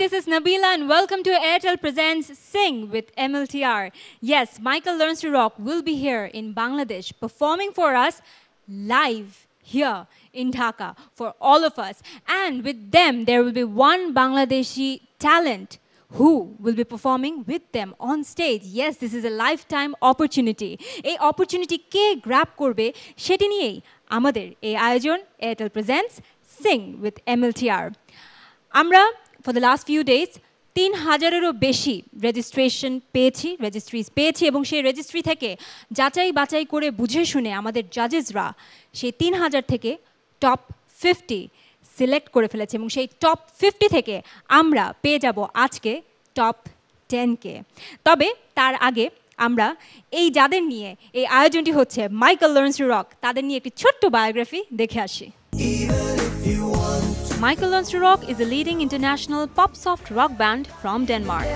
this is Nabila and welcome to Airtel Presents Sing with MLTR. Yes, Michael Learns to Rock will be here in Bangladesh performing for us live here in Dhaka for all of us. And with them, there will be one Bangladeshi talent who will be performing with them on stage. Yes, this is a lifetime opportunity. এই opportunity কে grab করবে সেটি নিয়েই আমাদের এই আয়োজন Airtel Presents Sing with MLTR. আমরা for the last few days ৩,০০০-এরও বেশি রেজিস্ট্রিজ পেয়েছি এবং সেই রেজিস্ট্রি থেকে যাচাই বাছাই করে বুঝে শুনে আমাদের জাজেসরা সেই ৩,০০০ থেকে টপ 50 সিলেক্ট করে ফেলেছে এবং সেই টপ 50 থেকে আমরা পেয়ে যাব আজকে টপ 10কে। তবে তার আগে আমরা এই যাদের নিয়ে এই আয়োজনটি হচ্ছে মাইকেল লার্নস টু রক তাদের নিয়ে একটি ছোট্ট বায়োগ্রাফি দেখে আসি। Michael Learns to Rock is a leading international pop-soft rock band from Denmark.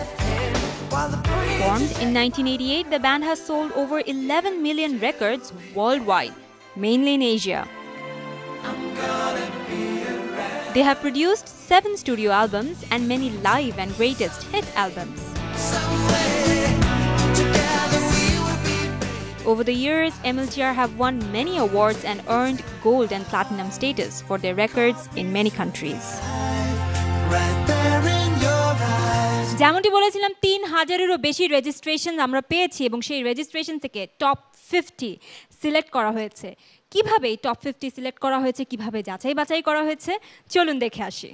Formed in 1988, the band has sold over 11 million records worldwide, mainly in Asia. They have produced 7 studio albums and many live and greatest hit albums. Over the years, MLTR have won many awards and earned gold and platinum status for their records in many countries. যেমনটি বলেছিলাম ৩,০০০-এরও বেশি registration আমরা পেয়েছি এবং সেই registration থেকে top 50 select করা হয়েছে। কিভাবে এই টপ 50 সিলেক্ট করা হয়েছে, কিভাবে যাচাই বাছাই করা হয়েছে, চলুন দেখে আসি।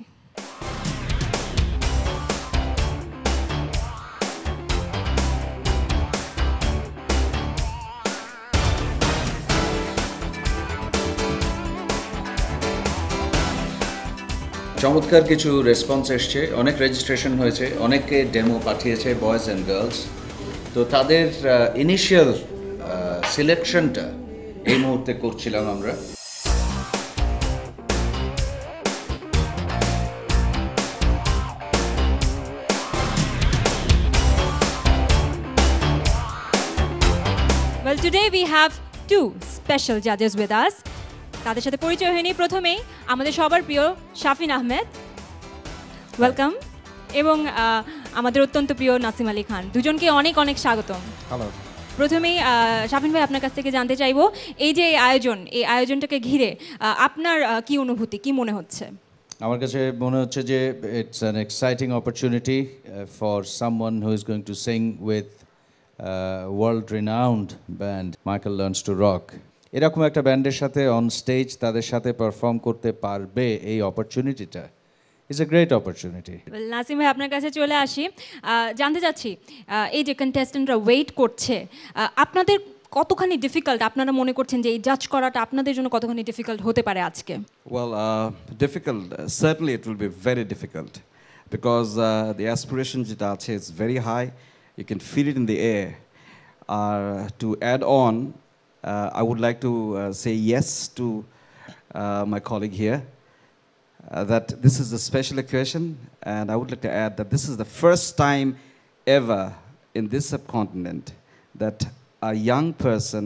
চমৎকার কিছু রেসপন্স এসছে, অনেক রেজিস্ট্রেশন হয়েছে, অনেকে ডেমো পাঠিয়েছে বয়েজ অ্যান্ড গার্লস। তো তাদের ইনিশিয়াল সিলেকশনটা এই মুহূর্তে করছিলাম আমরা। Well, today we have two special judges with us. তাদের সাথে পরিচয় হয়নি। প্রথমেই আমাদের সবার প্রিয় শাফিন আহমেদ, ওয়েলকাম, এবং আমাদের অত্যন্ত প্রিয় নাসিম আলী খান, দুজনকে অনেক অনেক স্বাগতম। হ্যালো। প্রথমেই শাফিন ভাই আপনার কাছ থেকে জানতে চাইবো এই যে এই আয়োজনটাকে ঘিরে আপনার কি অনুভূতি, কি মনে হচ্ছে? আমার কাছে মনে হচ্ছে যে it's an exciting opportunity for someone who is going to sing with world renowned band Michael learns to rock. এরকম একটা ব্যান্ডের সাথে অন স্টেজ তাদের সাথে পারফর্ম করতে পারবে, এই অপরচুনিটিটা is a great opportunity. Nasim ভাই আপনার কাছে চলে আসি, জানতে চাচ্ছি এই যে কন্টেস্টেন্টরা ওয়েট করছে, আপনাদের কতখানি ডিফিকাল্ট আপনারা মনে করছেন যে এই জাজ করাটা আপনাদের জন্য কতখানি ডিফিকাল্ট হতে পারে আজকে? Well, difficult. Certainly it will be very difficult because the aspiration যেটা আছে is very high. You can feel it in the air. To add on, I would like to say yes to my colleague here, that this is a special occasion, and I would like to add that this is the first time ever in this subcontinent that a young person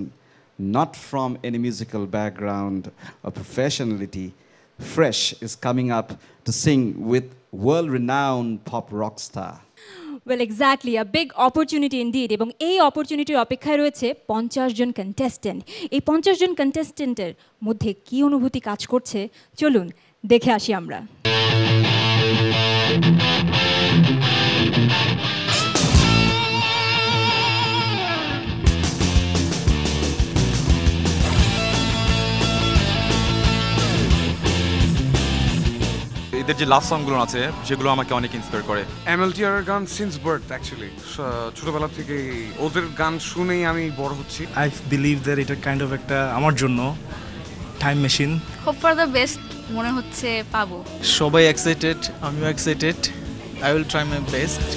not from any musical background or professionality, fresh, is coming up to sing with world-renowned pop rock star. Well, exactly, a big opportunity indeed. এবং এই অপরচুনিটির অপেক্ষায় রয়েছে 50 জন contestant. এই 50 জন কন্টেস্টেন্টের মধ্যে কি অনুভূতি কাজ করছে চলুন দেখে আসি আমরা। এদের যে লাভ সংগুলো আছে সেগুলো আমাকে অনেক ইন্সপায়ার করে। MLTR গান সিন্স বার্থ অ্যাকচুয়ালি ছোটবেলা থেকে ওদের গান শুনেই আমি বড় হচ্ছি। আই বিলিভ দ্যাট এটা কাইন্ড অফ একটা আমার জন্য time machine. Hope for the best মনে হচ্ছে পাবো। সবাই এক্সাইটেড, আমিও excited. I will try my best.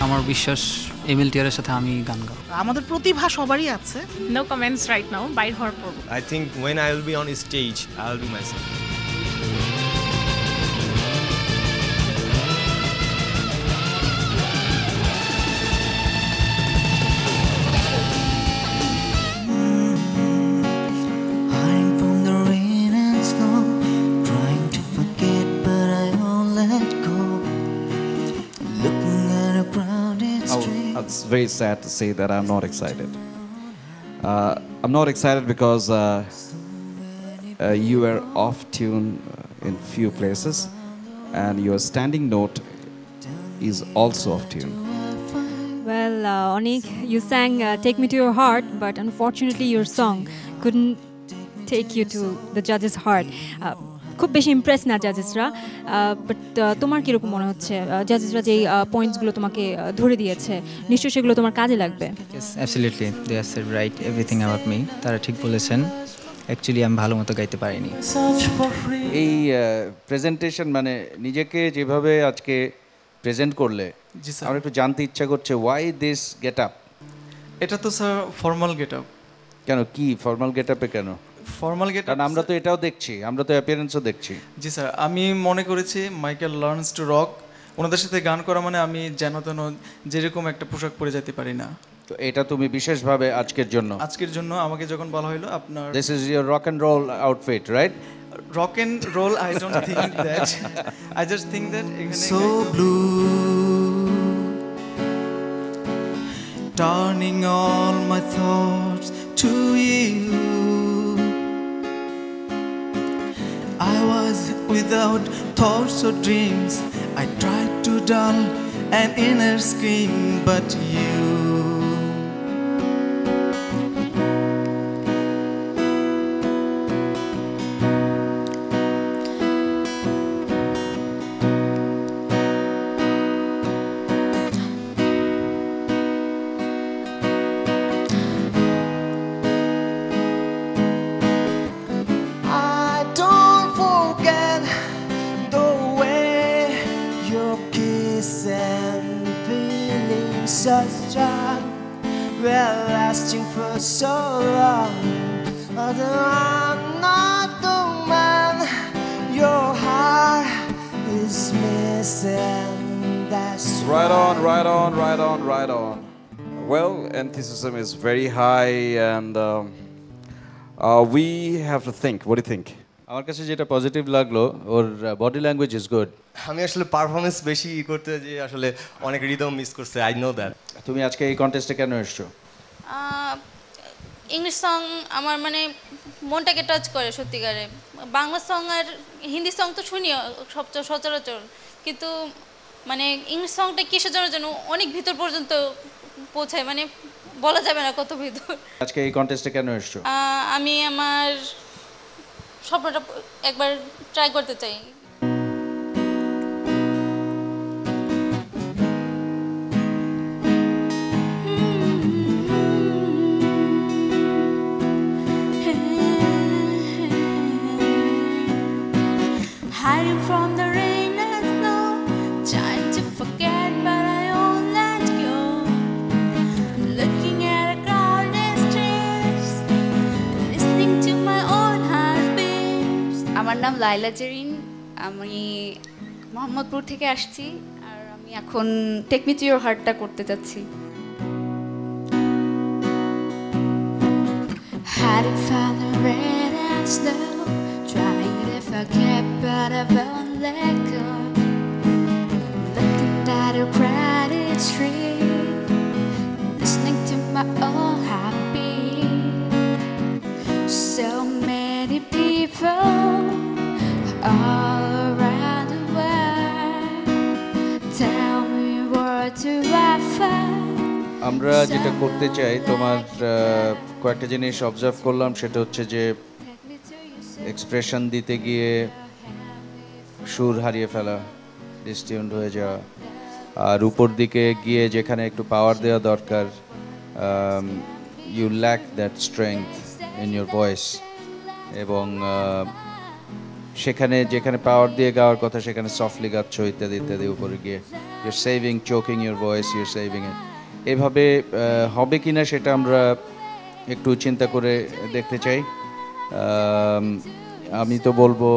আমার বিশ্বাস MLTR এর সাথে আমি গান গাবো। আমাদের প্রতিভা সবারই আছে। নো কমেন্টস রাইট নাও, বাইর হওয়ার পর। I think when I will be on stage, I will be myself. very sad to say that I'm not excited. I'm not excited because you were off tune in few places, and your standing note is also off tune. Well, Onik, you sang Take Me to Your Heart, but unfortunately your song couldn't take you to the judges' heart. খুব বেশি Impress না জাজেসরা, but তোমার কীরকম মনে হচ্ছে জাজেসরা যেই পয়েন্টসগুলো তোমাকে ধরে দিয়েছে নিশ্চয়ই সেগুলো তোমার কাজে লাগবে? Yes, absolutely. They have said right everything about me. তারা ঠিক বলেছেন। অ্যাকচুয়ালি আমি ভালো মতো গাইতে পারিনি। এই প্রেজেন্টেশন মানে নিজেকে যেভাবে আজকে প্রেজেন্ট করলে আমার একটু জানতে ইচ্ছা করছে, ওয়াই দিস গেট আপ? এটা তো স্যার ফর্মাল গেট আপ। কেন, কি ফর্মাল গেট আপে কেন? ফর্মাল গেট কারণ আমরা তো এটাও দেখছি, আমরা তো অ্যাপিয়ারেন্সও দেখছি। জি স্যার, আমি মনে করেছি মাইকেল লার্নস টু রক, ওনাদের সাথে গান করা মানে আমি যেন তেন যেরকম একটা পোশাক পরে যেতে পারি না। তো এটা তুমি বিশেষভাবে আজকের জন্য আমাকে যখন বলা হলো আপনার this is your rock and roll outfit, right? Rock and roll, I don't think that, I just think that এখানে so blue, turning all my thoughts to you. I was without thoughts or dreams. I tried to dull an inner scream, but you so strong, we're lasting for so long. Although I'm not the man your heart is missing, that's right on, right on, right on, right on. Well, enthusiasm is very high, and we have to think. What do you think? আমার কাছে যেটা positive লাগলো, ওর body language is good. আমি আসলে performance বেশি করতে যে আসলে অনেক রিদম মিস করছে, আই নো দ্যাট। তুমি আজকে এই কন্টেস্টে কেন এসছো? ইংলিশ সং আমার মানে মনটাকে টাচ করে সত্যিকারে। বাংলা সং আর হিন্দি সং তো শুনি সচরাচর, কিন্তু মানে ইংলিশ সংটা কিসের জন্য অনেক ভিতর পর্যন্ত পৌঁছায়, মানে বলা যাবে না কত ভিতর। আজকে এই কন্টেস্টে কেন এসছো? আমি আমার স্বপ্নটা একবার ট্রাই করতে চাই। Hiding from the rain and snow, trying to forget but I won't let go. Looking at a crowded streets, listening to my own heartbeats. আমার নাম লাইলা জেরিন, আমি মোহাম্মদপুর থেকে আসছি, আর আমি এখন টেক মি টু ইওর হার্টটা করতে যাচ্ছি। Hiding from the rain and snow, trying to forget but I won't let go. Looking at a crowded street, listening to my own heartbeat. So many people all around the world, tell me what do I find. আমরা যেটা করতে চাই, তোমার কয়েকটা জিনিস observe করলাম, সেটা হচ্ছে যে এক্সপ্রেশন দিতে গিয়ে সুর হারিয়ে ফেলা, ডিসটিউন্ড হয়ে যাওয়া, আর উপর দিকে গিয়ে যেখানে একটু পাওয়ার দেওয়া দরকার, you lack that strength in your voice, এবং সেখানে যেখানে পাওয়ার দিয়ে গাওয়ার কথা সেখানে সফটলি গাচ্ছ ইত্যাদি ইত্যাদি, উপরে গিয়ে your saving, choking your voice, your saving it. এভাবে হবে কি না সেটা আমরা একটু চিন্তা করে দেখতে চাই। আমি তো বলবো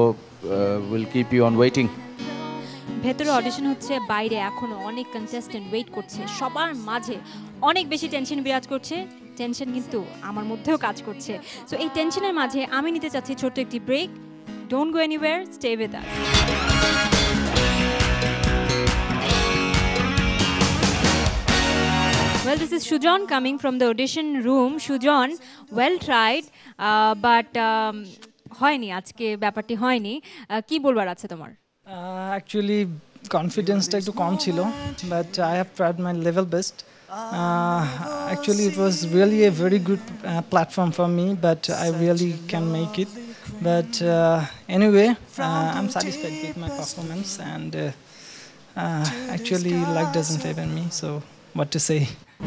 will keep you on waiting. ভেতরে অডিশন হচ্ছে, বাইরে এখনো অনেক কন্টেস্টেন্ট ওয়েট করছে, সবার মাঝে অনেক বেশি টেনশন বিরাজ করছে। টেনশন কিন্তু আমার মধ্যেও কাজ করছে। সো এই টেনশনের মাঝে আমি নিতে চাচ্ছি ছোট্ট একটি break. Don't go anywhere, stay with us. Well, this is Shujon coming from the audition room. Shujon, well tried, but হয়নি আজকে ব্যাপারটি হয়নি কি বলবার আছে তোমার অ্যাকচুয়ালি কনফিডেন্সটা একটু কম ছিল but I have tried my level best actually it was really a very good platform for me but I really can make it but anyway I'm satisfied with my performance and actually luck doesn't favor me so what to say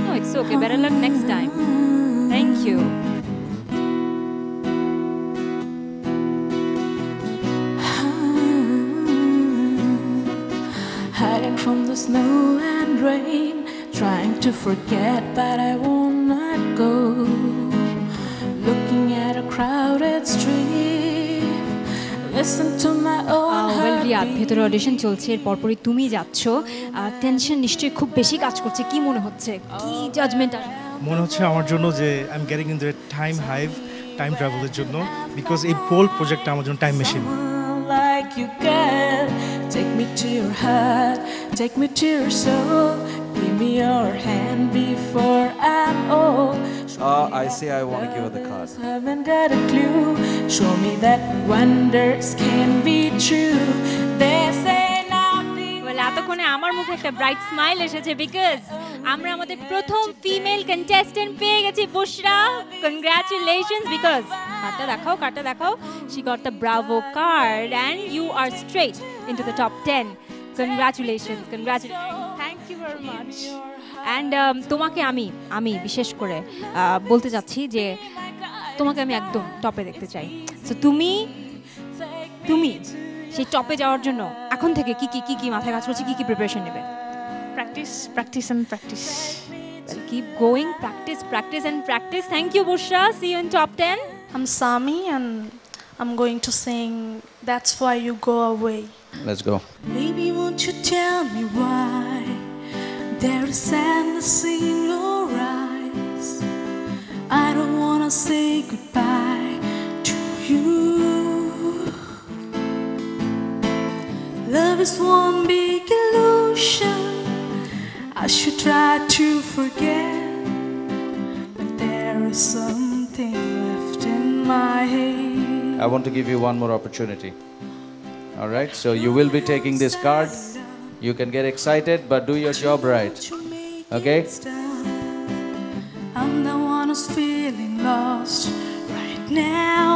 no it's okay better luck next time thank you hiding from the snow and rain trying to forget but I will not go looking at a crowded street listen to my own well Riyad ভেতরে audition চলছে এর পরপরই তুমি যাচ্ছ tension নিশ্চয়ই খুব বেশি কাজ করছে কি মনে হচ্ছে কি জাজমেন্ট মনে হচ্ছে আমার জন্য যে I am getting into a time hive time ট্রাভেলের জন্য বিকজ এই পোল প্রজেক্টটা আমার জন্য time machine like you can take me to your heart take me to your soul give me your hand before I'm old I say I want to give her the card haven't got a clue show me that wonders can be true they say nothing well এতক্ষণে আমার মুখে একটা bright smile এসেছে because আমরা আমাদের প্রথম female contestant পেয়ে গেছি বুশরা কংগ্রাচুলেশনস বিকজ কার্ডটা দেখাও she got the bravo card and you are straight into the top 10 congratulations thank you very much and তোমাকে আমি বিশেষ করে বলতে যাচ্ছি যে তোমাকে আমি একদম টপে দেখতে চাই সো তুমি সেই টপে যাওয়ার জন্য এখন থেকে কি মাথায় কাজ করছে কি প্রিপারেশন নেবে practice and practice well keep going practice and practice thank you Bushra see you in top 10 I'm Sami and I'm going to sing That's Why You Go Away let's go baby won't you tell me why there is sadness in your eyes I don't wanna say goodbye to you love is one big illusion I should try to forget but there is something left in my head I want to give you one more opportunity all right so you will be taking this card you can get excited but do your job right okay I'm the one who's feeling lost right now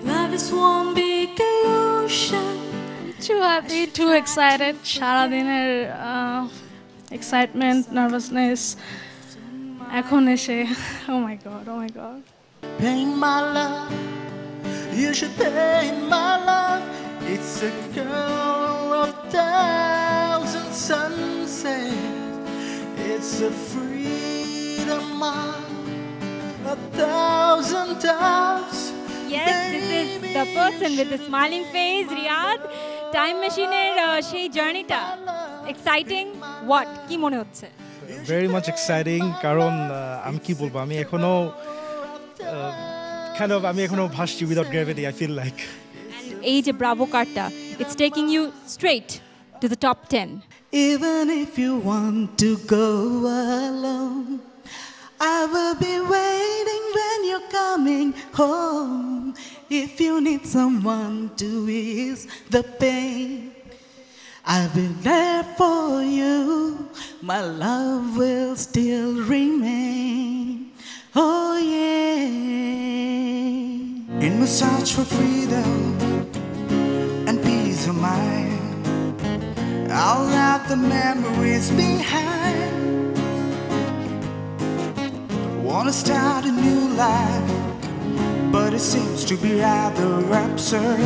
love is one big illusion too happy too excited সারাদিনের excitement nervousness এখন এসে oh my god pain my love you should pain my love it's a girl of thousand sunsets it's a freedom of 1,000 doves yes this is the person with the smiling face Riyad time machine er shei journey ta exciting what ki mone hocche very much exciting কারণ আমি কি বলবো আমি এখনো আমি এখনো ভাসছি without gravity I feel like এই যে ব্রাভো কার্ডটা it's taking you straight to the top 10 even if you want to go alone I will be waiting when you're coming home if you need someone to ease the pain I'll be there for you my love will still remain oh yeah in my search for freedom and peace of mind I'll leave the memories behind wanna start a new life but it seems to be rather absurd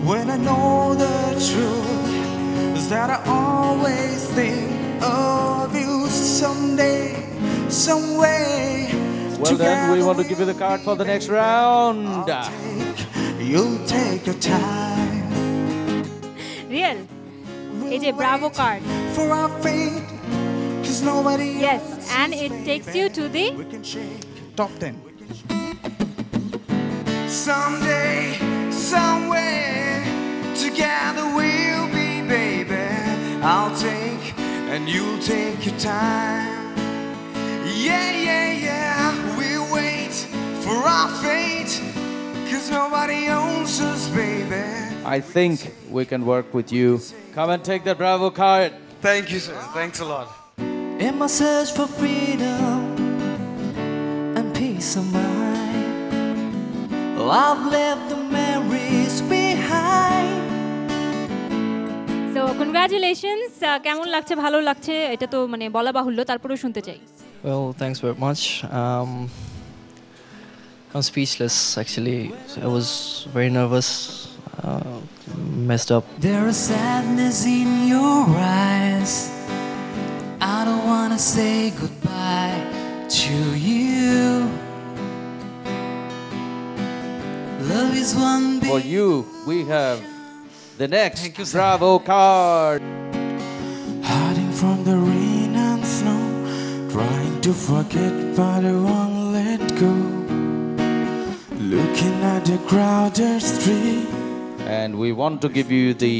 when I know the truth is that I always think of you someday some way well then we want to give you the card for the next round you'll take your time real এই যে Bravo card for our fate cause nobody yes and it takes you to the top 10 someday somewhere together we'll be baby I'll take and you'll take your time. Yeah, yeah, yeah, we wait for our fate, 'cause nobody owns us, baby. I think we can work with you. Come and take the Bravo card. Thank you, sir. Thanks a lot. In my search for freedom and peace of mind, I've left the memories behind. So congratulations. কেমন লাগছে? ভালো লাগছে? এটা তো মানে বলা বাহুল্য, তারপরেও শুনতে চাই। Well, thanks very much. I'm speechless actually. I was very nervous, messed up. There is sadness in your eyes. I don't wanna say goodbye to you. Love is one big. For you, we have the next Bravo card. Hiding from the rain and snow, trying to forget but I won't let go. Looking at the crowded street. And we want to give you the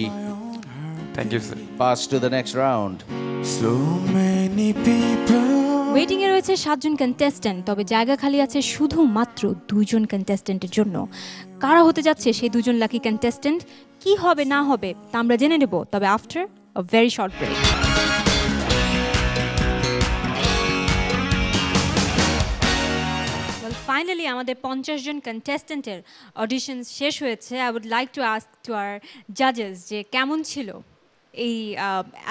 Thank you, sir. pass to the next round. So many people. Waiting এ রয়েছে 7 জন contestant, তবে জায়গা খালি আছে শুধুমাত্র 2 জন কন্টেস্ট্যান্টের জন্য। কারা হতে যাচ্ছে সেই 2 জন লাকি কন্টেস্ট্যান্ট, কি হবে না হবে তা আমরা জেনে নেব, তবে after a very short break. Finally আমাদের 50 জন কন্টেস্ট্যান্টের অডিশন শেষ হয়েছে। I would like to ask to our জাজেস যে কেমন ছিল এই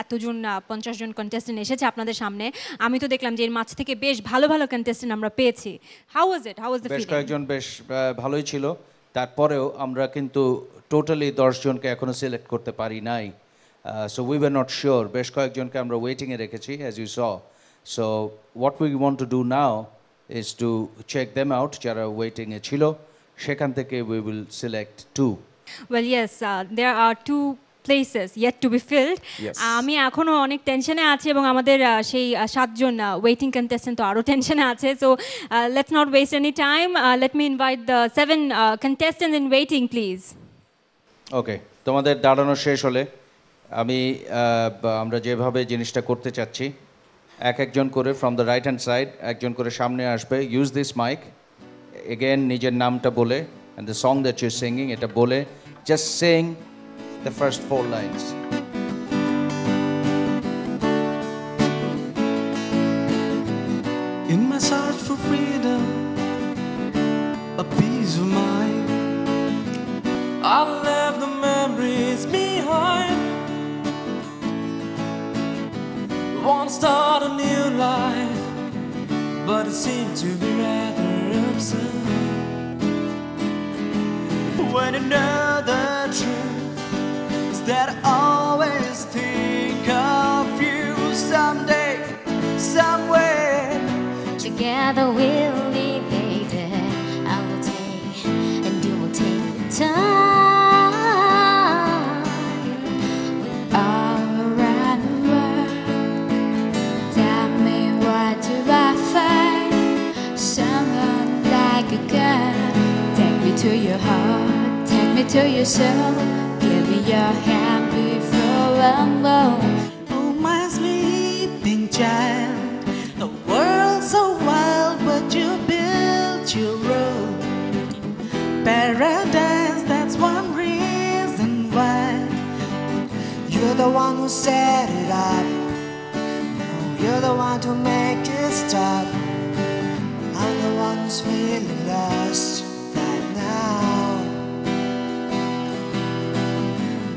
এতজন 50 জন কন্টেস্ট্যান্ট এসেছে আপনাদের সামনে। আমি তো দেখলাম যে এর মাঝ থেকে বেশ ভালো ভালো কন্টেস্ট্যান্ট আমরা পেয়েছি। How was it? How was the বেশ ফিলিং? কয়েকজন বেশ ভালোই ছিল, তারপরেও আমরা কিন্তু টোটালি 10 জনকে এখনো সিলেক্ট করতে পারি নাই। So we were not sure, বেশ কয়েকজনকে আমরা ওয়েটিংয়ে রেখেছি as you saw. So what we want to do now is to check them out যারা ওয়েটিং এ ছিল, সেখান থেকে we will select 2. Well yes, there are 2 places yet to be filled. Yes. আমি এখনো অনেক টেনশনে আছি এবং আমাদের সেই 7 জন ওয়েটিং কন্টেস্ট্যান্ট তো আরো টেনশনে আছে। So let's not waste any time. Let me invite the 7 contestants in waiting please. ওকে, তোমাদের দাঁড়ানো শেষ হলে আমরা যেভাবে জিনিসটা করতে চাচ্ছি, একজন করে from the right hand side একজন করে সামনে আসবে, ইউজ দিস মাইক, এগেন নিজের নামটা বলে and the song that you singing এটা বলে just sing the first 4 lines. In my search for freedom, a peace of mind, I've left the memories behind. Want to start a new life, but it seemed to be rather absurd. When you know the truth is that I always think of you someday, somewhere. Together we'll be baby. I will take and you will take the time. To your heart, take me to your soul, give me your hand before I'm alone. Oh my sleeping child, the world's so wild, but you built your road. Paradise, that's one reason why. You're the one who set it up. No, you're the one to make it stop. I'm the one who's feeling lost.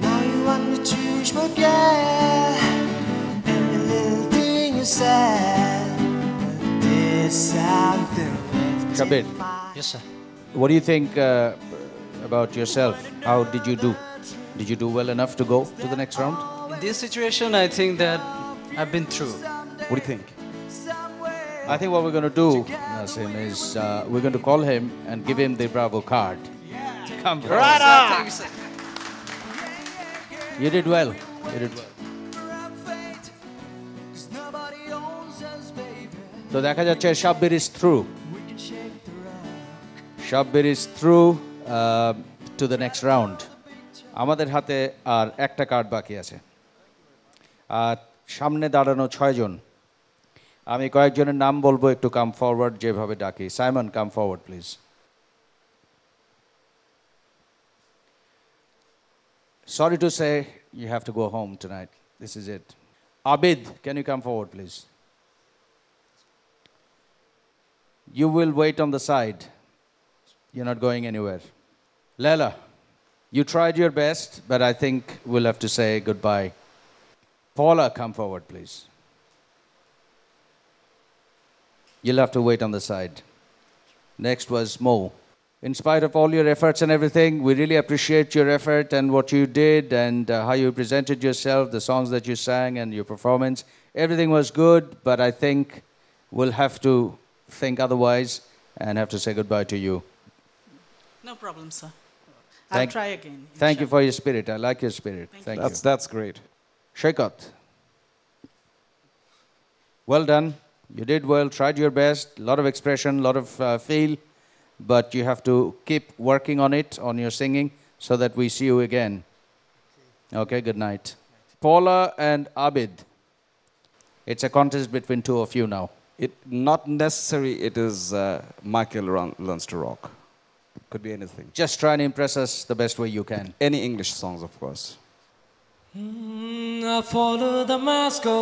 Now you want me to forget every little thing you said. There's something left. Shabir, Yes sir. what do you think about yourself? How did you do? Did you do well enough to go to the next round? In this situation I think that I've been through. What do you think? I think what we're going to do, Nasim, is we're going to call him and give him the Bravo card. Come Right on. Thank you, sir. You did well. You did well. তো দেখা যাচ্ছে Shabir is through. Shabir is through to the next round. আমাদের হাতে আর একটা card বাকি আছে। আর সামনে দাঁড়ানো 6 জন আমি কয়েকজনের নাম বলবো একটু কাম ফরওয়ার্ড যেভাবে ডাকি Simon come forward please Sorry to say you have to go home tonight. This is it. Abid, can you come forward please? You will wait on the side. You're not going anywhere. Leila, you tried your best, but I think we'll have to say goodbye. Paula, come forward, please. You'll have to wait on the side. Next was Mo. In spite of all your efforts and everything, we really appreciate your effort and what you did and how you presented yourself, the songs that you sang and your performance. Everything was good, but I think we'll have to think otherwise and have to say goodbye to you. No problem, sir. I'll try again. Thank you for your spirit. I like your spirit. Thank you. That's great. Shaikat. Well done. You did well, tried your best, a lot of expression, a lot of feel, but you have to keep working on it, on your singing, so that we see you again. Okay, good night. Paula and Abid. It's a contest between two of you now. Not necessary it is Michael Learns to Rock. Could be anything. Just try and impress us the best way you can. Any English songs, of course. I follow the Moscow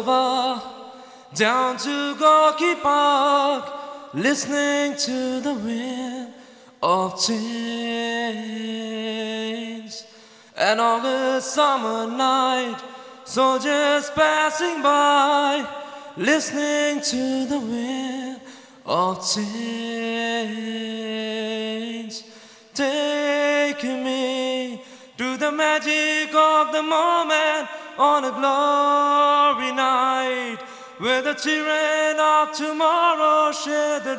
down to Gorky Park, listening to the wind of change. An August summer night, soldiers passing by, listening to the wind of change. Take me to the magic of the moment on a glory night, where the children of tomorrow share the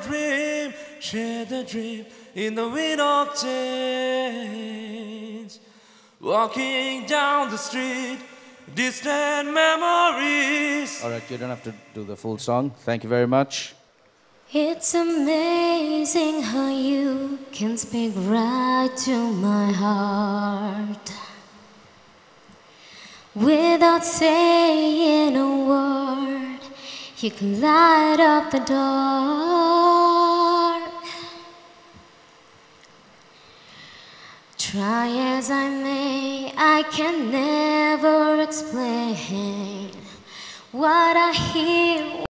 dream in the wind of change. Walking down the street, distant memories. All right, you don't have to do the full song. Thank you very much. It's amazing how you can speak right to my heart without saying a word. You can light up the dark. Try as I may, I can never explain what I hear